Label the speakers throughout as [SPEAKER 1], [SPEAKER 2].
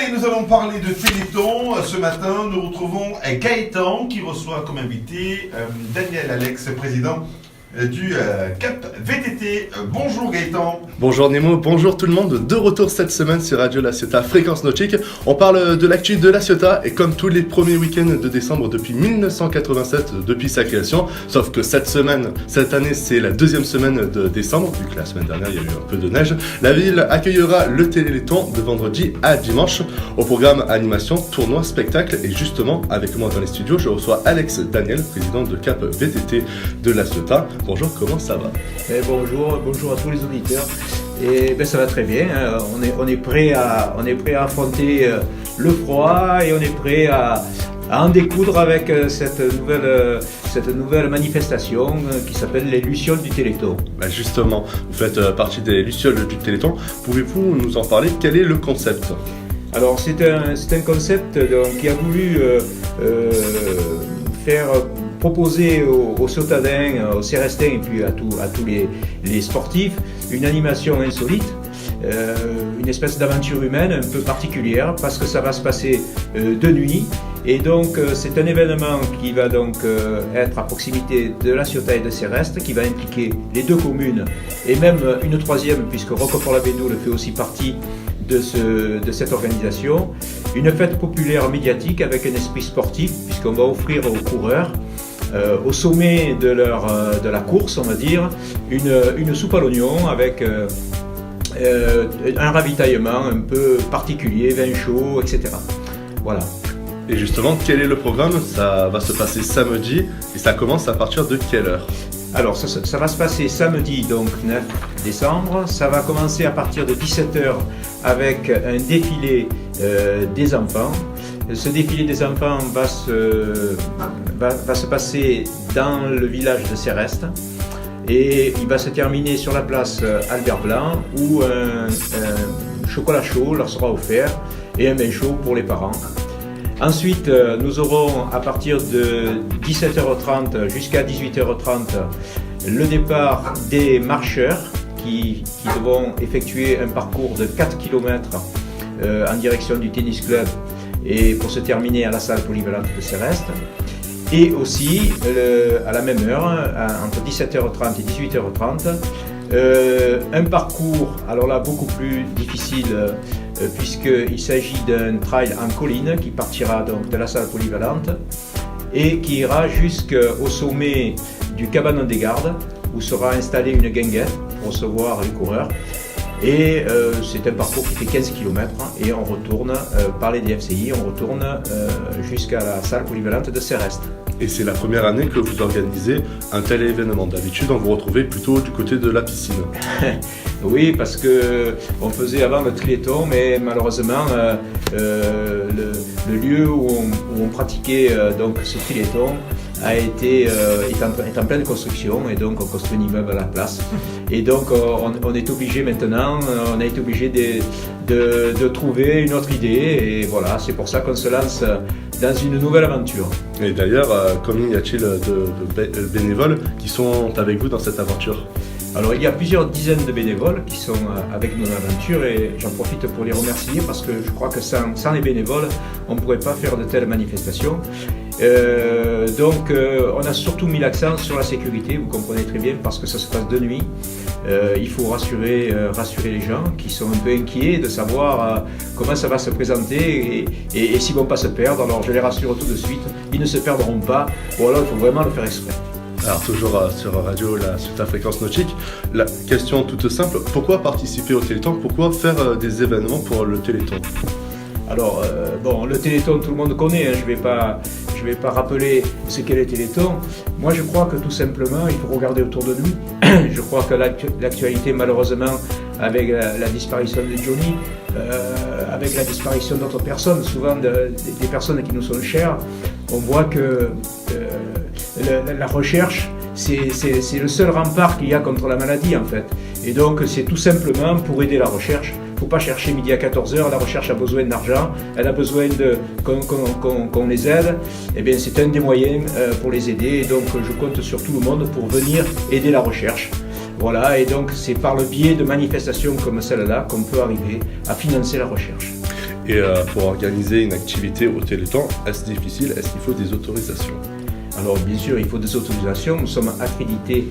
[SPEAKER 1] Allez, nous allons parler de Téléthon. Ce matin, nous retrouvons Gaëtan qui reçoit comme invité Daniel Alex, président du CAP VTT. Bonjour Gaëtan.
[SPEAKER 2] Bonjour Nemo, bonjour tout le monde. De retour cette semaine sur Radio La Ciotat Fréquence Nautique. On parle de l'actu de La Ciotat et comme tous les premiers week-ends de décembre depuis 1987, depuis sa création. Sauf que cette année, c'est la deuxième semaine de décembre, vu que la semaine dernière il y a eu un peu de neige. La ville accueillera le Téléthon de vendredi à dimanche. Au programme animation, tournoi, spectacle. Et justement, avec moi dans les studios, je reçois Alex Daniel, président de CAP VTT de La Ciotat. Bonjour, comment ça va?
[SPEAKER 3] Bonjour à tous les auditeurs. Et ça va très bien. On est prêt à affronter le froid et on est prêt à en découdre avec cette nouvelle manifestation qui s'appelle les Lucioles du Téléthon.
[SPEAKER 2] Justement, vous faites partie des Lucioles du Téléthon. Pouvez-vous nous en parler? Quel est le concept?
[SPEAKER 3] Alors c'est un concept qui a voulu proposer aux Ciotadins, aux Cérestins et puis à tous les sportifs une animation insolite, une espèce d'aventure humaine un peu particulière parce que ça va se passer de nuit et donc c'est un événement qui va donc être à proximité de La Ciotat et de Céreste, qui va impliquer les deux communes et même une troisième puisque Roquefort-la-Bédoule fait aussi partie de cette organisation. Une fête populaire médiatique avec un esprit sportif puisqu'on va offrir aux coureurs au sommet de la course, on va dire, une soupe à l'oignon avec un ravitaillement un peu particulier, vin chaud, etc. Voilà.
[SPEAKER 2] Et justement, quel est le programme? Ça va se passer samedi et ça commence à partir de quelle heure?
[SPEAKER 3] Alors, ça va se passer samedi, donc 9 décembre. Ça va commencer à partir de 17h avec un défilé des enfants. Ce défilé des enfants va se passer dans le village de Céreste et il va se terminer sur la place Albert Blanc où un chocolat chaud leur sera offert et un vin chaud pour les parents. Ensuite, nous aurons à partir de 17h30 jusqu'à 18h30 le départ des marcheurs qui devront effectuer un parcours de 4 km en direction du tennis club et pour se terminer à la salle polyvalente de Céreste. Et aussi, à la même heure, entre 17h30 et 18h30, un parcours, alors là beaucoup plus difficile, puisqu'il s'agit d'un trail en colline qui partira donc de la salle polyvalente et qui ira jusqu'au sommet du cabanon des gardes où sera installée une guinguette pour recevoir les coureurs. Et c'est un parcours qui fait 15 km et on retourne par les DFCI, on retourne jusqu'à la salle polyvalente de Céreste.
[SPEAKER 2] Et c'est la première année que vous organisez un tel événement. D'habitude, on vous retrouvait plutôt du côté de la piscine.
[SPEAKER 3] Oui, parce que on faisait avant le Téléthon, mais malheureusement, le lieu où on pratiquait donc ce Téléthon est en pleine construction et donc on construit un immeuble à la place. Et donc on est obligé maintenant, on a été obligé de trouver une autre idée et voilà, c'est pour ça qu'on se lance dans une nouvelle aventure. Et
[SPEAKER 2] d'ailleurs, combien y a-t-il de bénévoles qui sont avec vous dans cette aventure?
[SPEAKER 3] Alors il y a plusieurs dizaines de bénévoles qui sont avec nous dans l'aventure et j'en profite pour les remercier parce que je crois que sans les bénévoles, on ne pourrait pas faire de telles manifestations. Donc on a surtout mis l'accent sur la sécurité, vous comprenez très bien, parce que ça se passe de nuit. Il faut rassurer les gens qui sont un peu inquiets de savoir comment ça va se présenter et s'ils ne vont pas se perdre. Alors je les rassure tout de suite, ils ne se perdront pas, ou alors il faut vraiment le faire exprès.
[SPEAKER 2] Alors toujours sur Radio La Ciotat Fréquence Nautique, la question toute simple, pourquoi participer au Téléthon? Pourquoi faire des événements pour le Téléthon?
[SPEAKER 3] Alors le Téléthon tout le monde connaît, hein, je vais pas rappeler ce qu'est le Téléthon. Moi je crois que tout simplement il faut regarder autour de nous. Je crois que l'actualité malheureusement avec la disparition de Johnny, avec la disparition d'autres personnes, souvent des personnes qui nous sont chères, on voit que la recherche, c'est le seul rempart qu'il y a contre la maladie en fait. Et donc c'est tout simplement pour aider la recherche. Il ne faut pas chercher midi à 14h, la recherche a besoin d'argent, elle a besoin qu'on les aide. Et bien c'est un des moyens pour les aider. Et donc je compte sur tout le monde pour venir aider la recherche. Voilà, et donc c'est par le biais de manifestations comme celle-là qu'on peut arriver à financer la recherche.
[SPEAKER 2] Et pour organiser une activité au Téléthon, est-ce difficile? Est-ce qu'il faut des autorisations?
[SPEAKER 3] Alors bien sûr, il faut des autorisations. Nous sommes accrédités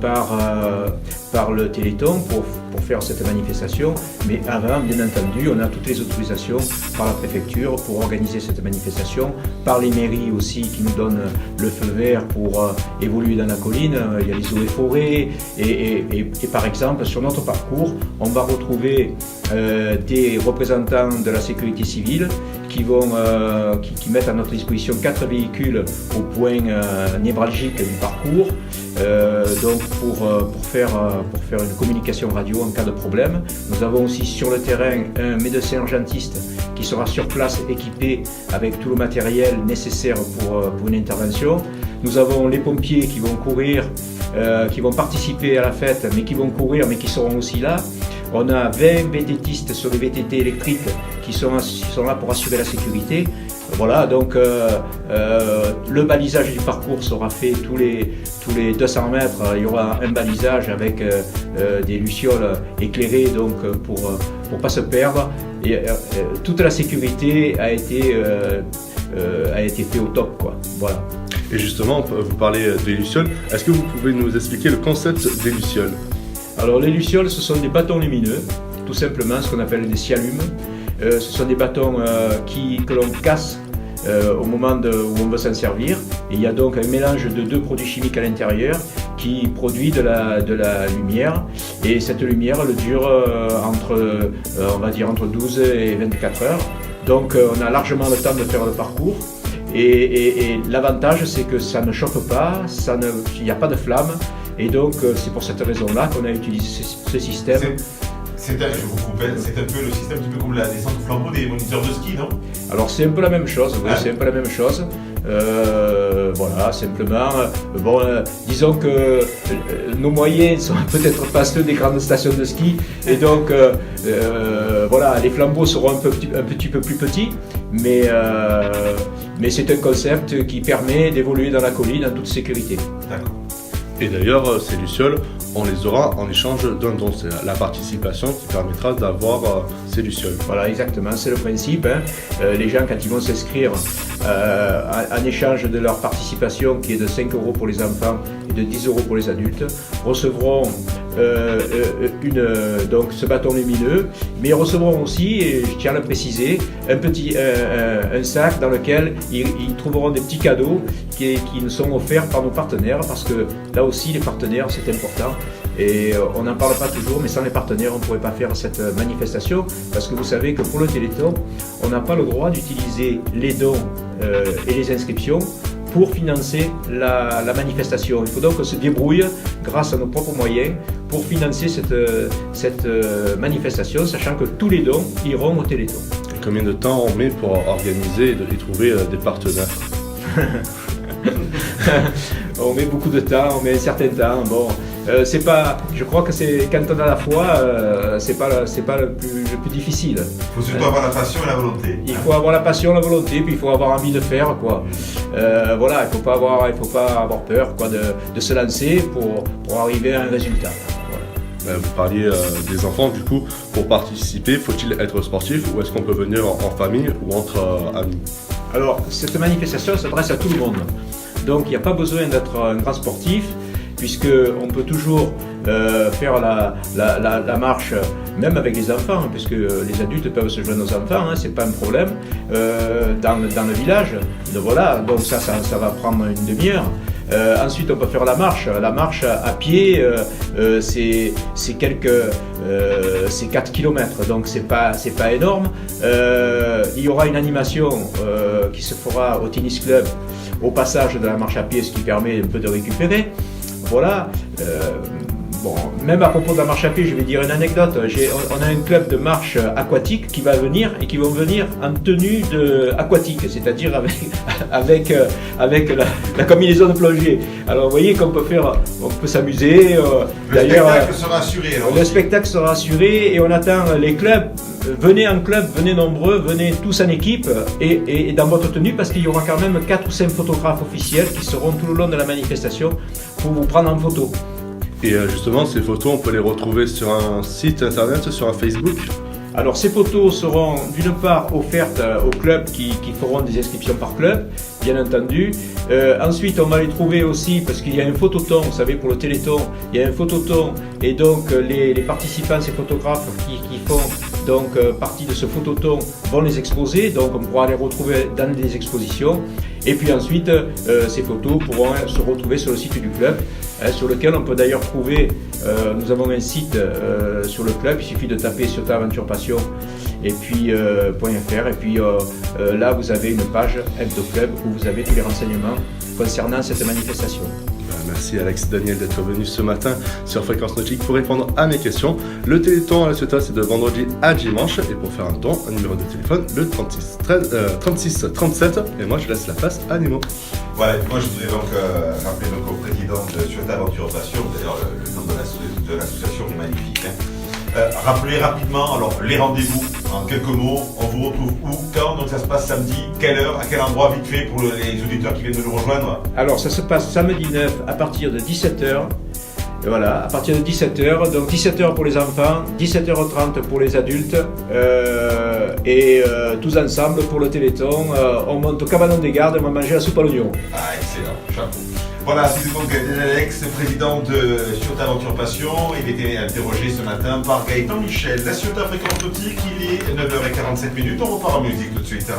[SPEAKER 3] par le Téléthon pour faire cette manifestation. Mais avant, bien entendu, on a toutes les autorisations par la préfecture pour organiser cette manifestation, par les mairies aussi qui nous donnent le feu vert pour évoluer dans la colline. Il y a les eaux et forêts. Et par exemple, sur notre parcours, on va retrouver des représentants de la sécurité civile qui mettent à notre disposition 4 véhicules au point névralgique du parcours, donc pour faire une communication radio en cas de problème. Nous avons aussi sur le terrain un médecin urgentiste qui sera sur place équipé avec tout le matériel nécessaire pour une intervention. Nous avons les pompiers qui vont courir, qui vont participer à la fête, mais qui vont courir, mais qui seront aussi là. On a 20 VTTistes sur les VTT électriques qui sont là pour assurer la sécurité. Voilà, donc le balisage du parcours sera fait tous les 200 mètres. Il y aura un balisage avec des lucioles éclairées donc pour pas se perdre. Et toute la sécurité a été faite au top, quoi. Voilà.
[SPEAKER 2] Et justement, vous parlez des lucioles. Est-ce que vous pouvez nous expliquer le concept des lucioles?
[SPEAKER 3] Alors les lucioles, ce sont des bâtons lumineux, tout simplement, ce qu'on appelle des scialumes. Ce sont des bâtons que l'on casse au moment où on veut s'en servir. Et il y a donc un mélange de 2 produits chimiques à l'intérieur qui produit de la lumière. Et cette lumière, elle dure entre 12 et 24 heures. Donc on a largement le temps de faire le parcours. Et l'avantage, c'est que ça ne chauffe pas, il n'y a pas de flamme. Et donc, c'est pour cette raison-là qu'on a utilisé ce système.
[SPEAKER 1] Je vous coupe, c'est un peu le système un peu comme la descente au flambeau des moniteurs de ski, non?
[SPEAKER 3] Alors, c'est un peu la même chose, oui, c'est un peu la même chose. Voilà, simplement, disons que nos moyens sont peut-être pas ceux des grandes stations de ski. Et donc, voilà, les flambeaux seront un petit peu plus petits. Mais c'est un concept qui permet d'évoluer dans la colline en toute sécurité.
[SPEAKER 1] D'accord.
[SPEAKER 2] Et d'ailleurs, ces lucioles, on les aura en échange d'un don. C'est la participation qui permettra d'avoir ces lucioles.
[SPEAKER 3] Voilà, exactement, c'est le principe. Les gens, quand ils vont s'inscrire en échange de leur participation, qui est de 5 € pour les enfants et de 10 € pour les adultes, recevront donc ce bâton lumineux, mais ils recevront aussi, et je tiens à le préciser, un sac dans lequel ils trouveront des petits cadeaux qui nous sont offerts par nos partenaires, parce que là aussi les partenaires c'est important. Et on n'en parle pas toujours, mais sans les partenaires, on ne pourrait pas faire cette manifestation, parce que vous savez que pour le Téléthon, on n'a pas le droit d'utiliser les dons et les inscriptions pour financer la manifestation. Il faut donc qu'on se débrouille grâce à nos propres moyens pour financer cette manifestation, sachant que tous les dons iront au Téléthon.
[SPEAKER 2] Et combien de temps on met pour organiser et trouver des partenaires?
[SPEAKER 3] On met beaucoup de temps, on met un certain temps. Bon, je crois que c'est quand on a la foi, c'est pas le plus difficile.
[SPEAKER 1] Il faut surtout avoir la passion et la volonté.
[SPEAKER 3] Il faut avoir la passion, la volonté, puis il faut avoir envie de faire, quoi. Voilà, il faut pas avoir peur, quoi, de se lancer pour arriver à un résultat. Voilà.
[SPEAKER 2] Vous parliez des enfants, du coup, pour participer, faut-il être sportif ou est-ce qu'on peut venir en famille ou entre amis?
[SPEAKER 3] Alors, cette manifestation s'adresse à tout le monde. Donc, il n'y a pas besoin d'être un grand sportif, puisqu'on peut toujours faire la marche, même avec les enfants, puisque les adultes peuvent se joindre aux enfants, hein, c'est pas un problème, dans le village. Donc voilà, donc ça va prendre une demi-heure. Ensuite, on peut faire la marche. La marche à pied, c'est 4 km, donc c'est pas énorme. Il y aura une animation qui se fera au tennis club au passage de la marche à pied, ce qui permet un peu de récupérer. Voilà. Bon, même à propos de la marche à pied, je vais dire une anecdote. On a un club de marche aquatique qui va venir et qui vont venir en tenue aquatique, c'est-à-dire avec la combinaison de plongée. Alors vous voyez qu'on peut s'amuser.
[SPEAKER 1] Le spectacle sera assuré.
[SPEAKER 3] Le spectacle sera assuré et on attend les clubs. Venez en club, venez nombreux, venez tous en équipe et dans votre tenue, parce qu'il y aura quand même 4 ou 5 photographes officiels qui seront tout le long de la manifestation pour vous prendre en photo.
[SPEAKER 2] Et justement, ces photos, on peut les retrouver sur un site internet, sur un Facebook?
[SPEAKER 3] Alors ces photos seront d'une part offertes aux clubs qui feront des inscriptions par club, bien entendu. Ensuite, on va les trouver aussi parce qu'il y a un phototon, vous savez, pour le Téléthon, il y a un phototon et donc les participants, ces photographes qui font donc partie de ce phototon vont les exposer, donc on pourra les retrouver dans des expositions. Et puis ensuite, ces photos pourront se retrouver sur le site du club, sur lequel on peut d'ailleurs trouver, nous avons un site sur le club, il suffit de taper Ciotat Aventure Passion et puis .fr, et puis là vous avez une page Hebdo Club où vous avez tous les renseignements concernant cette manifestation.
[SPEAKER 2] Merci Alex Daniel d'être venu ce matin sur Fréquence Nautique pour répondre à mes questions. Le Téléthon à la Ciotat, c'est de vendredi à dimanche. Et pour faire un don, un numéro de téléphone, le 36 37. Et moi, je laisse la place à Nemo.
[SPEAKER 1] Voilà, moi je voudrais donc rappeler donc au président de Ciotat Aventure Passion, d'ailleurs le nom de l'association est magnifique. Rappelez rapidement alors les rendez-vous en quelques mots. On vous retrouve où, quand? Donc ça se passe samedi, quelle heure, à quel endroit, vite fait pour les auditeurs qui viennent de nous rejoindre?
[SPEAKER 3] Alors ça se passe samedi 9 à partir de 17h. Voilà, à partir de 17h, donc 17h pour les enfants, 17h30 pour les adultes, et tous ensemble pour le Téléthon, on monte au cabanon des gardes et on va manger la soupe à l'oignon.
[SPEAKER 1] Ah, excellent, chapeau. Voilà, c'est donc Alex, président de Ciotat Aventure Passion. Il était interrogé ce matin par Gaëtan Michel. La Ciotat Fréquence Nautique, il est 9h47. On repart en musique tout de suite.